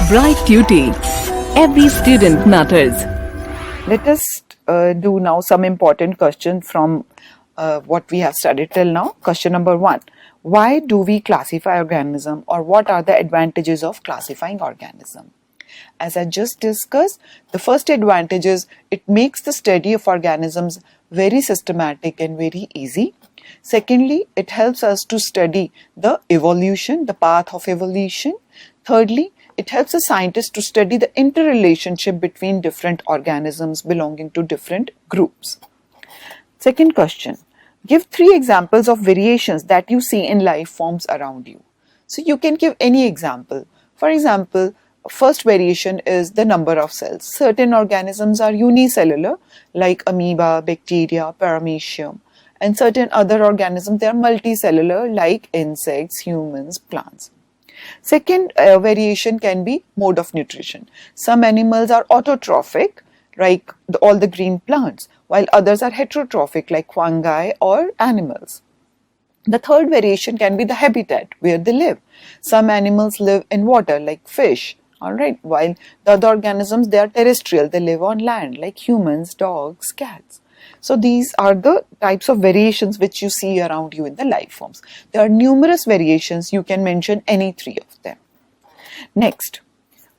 Bright Duty. Every student matters. Let us do now some important questions from what we have studied till now. Question number 1. Why do we classify organism, or what are the advantages of classifying organism? As I just discussed, the first advantage is it makes the study of organisms very systematic and very easy. Secondly, it helps us to study the evolution, the path of evolution. Thirdly, it helps a scientist to study the interrelationship between different organisms belonging to different groups. Second question, give 3 examples of variations that you see in life forms around you. So you can give any example. For example, first variation is the number of cells. Certain organisms are unicellular like amoeba, bacteria, paramecium, and certain other organisms they are multicellular like insects, humans, plants. Second variation can be mode of nutrition. Some animals are autotrophic like all the green plants, while others are heterotrophic like fungi or animals. The third variation can be the habitat where they live. Some animals live in water like fish, alright, while the other organisms they are terrestrial, they live on land like humans, dogs, cats. So these are the types of variations which you see around you in the life forms. There are numerous variations, you can mention any 3 of them. Next,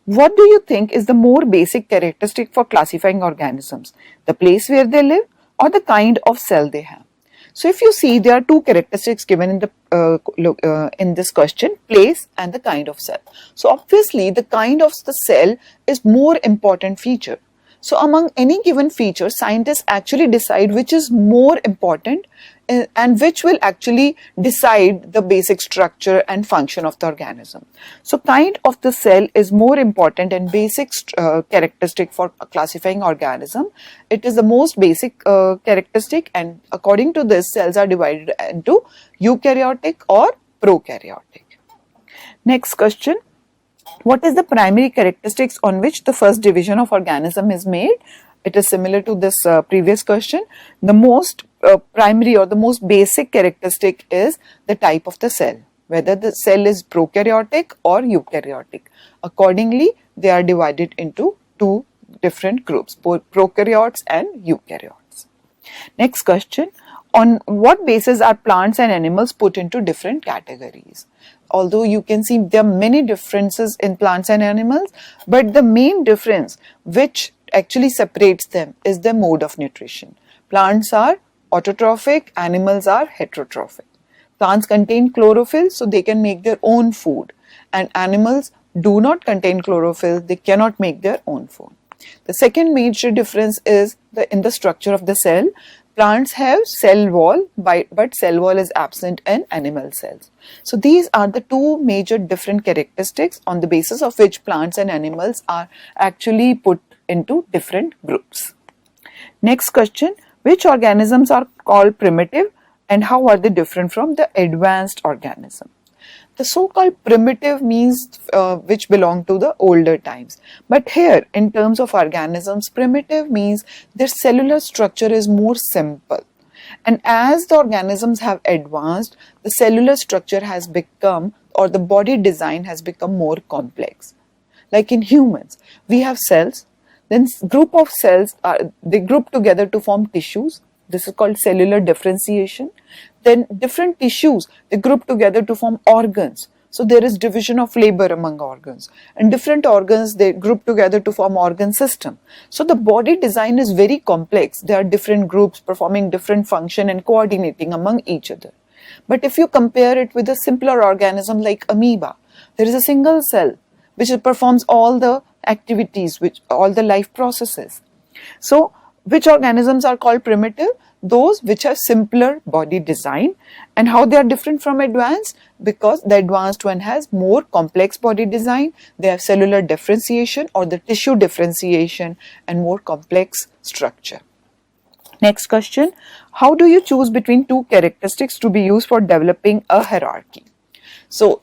what do you think is the more basic characteristic for classifying organisms? The place where they live or the kind of cell they have? So if you see, there are 2 characteristics given in the in this question, place and the kind of cell. So obviously the kind of the cell is more important feature. So among any given feature, scientists actually decide which is more important and which will actually decide the basic structure and function of the organism. So kind of the cell is more important and basic characteristic for classifying organism. It is the most basic characteristic, and according to this, cells are divided into eukaryotic or prokaryotic. Next question. What is the primary characteristics on which the first division of organism is made? It is similar to this previous question. The most primary or the most basic characteristic is the type of the cell, whether the cell is prokaryotic or eukaryotic. Accordingly, they are divided into 2 different groups, both prokaryotes and eukaryotes. Next question. On what basis are plants and animals put into different categories? Although you can see there are many differences in plants and animals, but the main difference which actually separates them is the mode of nutrition. Plants are autotrophic, animals are heterotrophic. Plants contain chlorophyll, so they can make their own food, and animals do not contain chlorophyll, they cannot make their own food. The second major difference is in the structure of the cell. Plants have cell wall, but cell wall is absent in animal cells. So these are the 2 major different characteristics on the basis of which plants and animals are actually put into different groups. Next question, which organisms are called primitive and how are they different from the advanced organism? The so-called primitive means which belong to the older times. But here, in terms of organisms, primitive means their cellular structure is more simple. And as the organisms have advanced, the cellular structure has become, or the body design has become more complex. Like in humans, we have cells, then group of cells, they group together to form tissues. This is called cellular differentiation. Then different tissues, they group together to form organs. So there is division of labor among organs. And different organs, they group together to form organ system. So the body design is very complex. There are different groups performing different function and coordinating among each other. But if you compare it with a simpler organism like amoeba, there is a single cell which performs all the activities, all the life processes. So which organisms are called primitive? Those which have simpler body design. And how they are different from advanced? Because the advanced one has more complex body design, they have cellular differentiation or the tissue differentiation and more complex structure. Next question, how do you choose between 2 characteristics to be used for developing a hierarchy? So,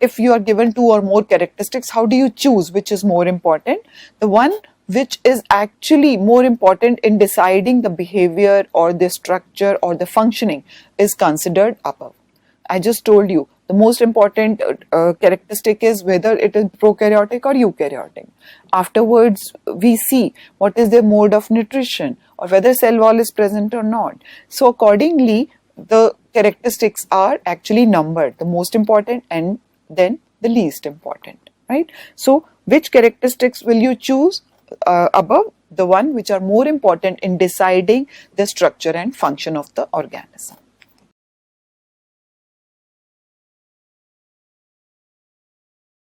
if you are given 2 or more characteristics, how do you choose which is more important? The one which is actually more important in deciding the behavior or the structure or the functioning is considered above. I just told you The most important characteristic is whether it is prokaryotic or eukaryotic. Afterwards, we see what is their mode of nutrition or whether cell wall is present or not. So accordingly, the characteristics are actually numbered, the most important and then the least important, right? So which characteristics will you choose above? The one which are more important in deciding the structure and function of the organism.